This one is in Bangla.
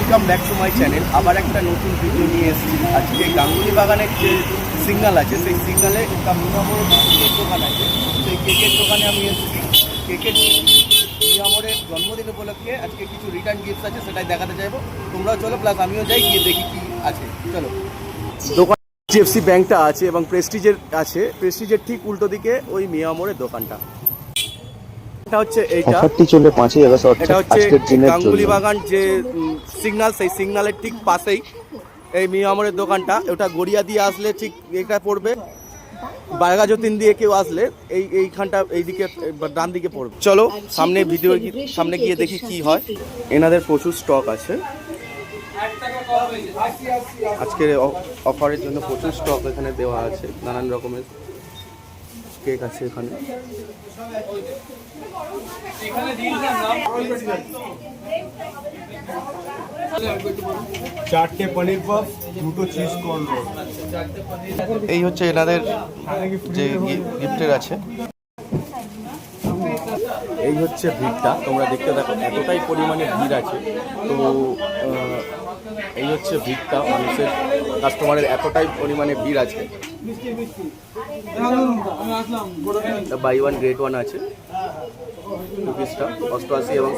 Welcome back to my channel. আবার একটা নতুন ভিডিও নিয়ে এসেছি। আজকে গাঙ্গুলি বাগানের যে সিগন্যাল আছে, সেই সিগন্যালে একটা মিয়ামরের কেকের দোকান আছে। সেই কেকের দোকানে আমি এসেছি। কেকের মিয়ামরের জন্মদিন উপলক্ষে আজকে কিছু রিটার্ন গিফট আছে, সেটাই দেখাতে চাইবো। তোমরাও চলো, প্লাস আমিও যাই, গিয়ে দেখি কি আছে। চলো। দোকান এইচডিএফসি ব্যাংকটা আছে এবং প্রেস্টিজের আছে। প্রেস্টিজের ঠিক উল্টো দিকে ওই মিয়ামরের দোকানটা। এটা হচ্ছে চলে 5ই আগস্ট এটা হচ্ছে গাঙ্গুলি বাগান যে সিগন্যাল, সেই সিগন্যালের ঠিক পাশেই এই মিয়ামরের দোকানটা। ওটা গড়িয়া দিয়ে আসলে ঠিক এটা পড়বে, বায়গা যতীন দিয়ে কেউ আসলে এইখানটা এইদিকে ডান দিকে পড়বে। চলো সামনে ভিডিও সামনে গিয়ে দেখি কি হয়। এনাদের প্রচুর স্টক আছে আজকের অফারের জন্য। প্রচুর স্টক এখানে দেওয়া আছে, নানান রকমের কেক আছে এখানে। চারটে পনির পপ, দুটো চিজ কর্ন রোল। এই হচ্ছে এনাদের যে গিফটের আছে। এই হচ্ছে ভিড়টা, তোমরা দেখতে থাকো, এতটাই পরিমাণে ভিড় আছে। তো এই হচ্ছে ভিড়টা, মানুষের কাস্টমারের এতটাই পরিমাণে ভিড় আছে। বাই ওয়ান গেট ওয়ান আছে, 2 পিসটা 88 এবং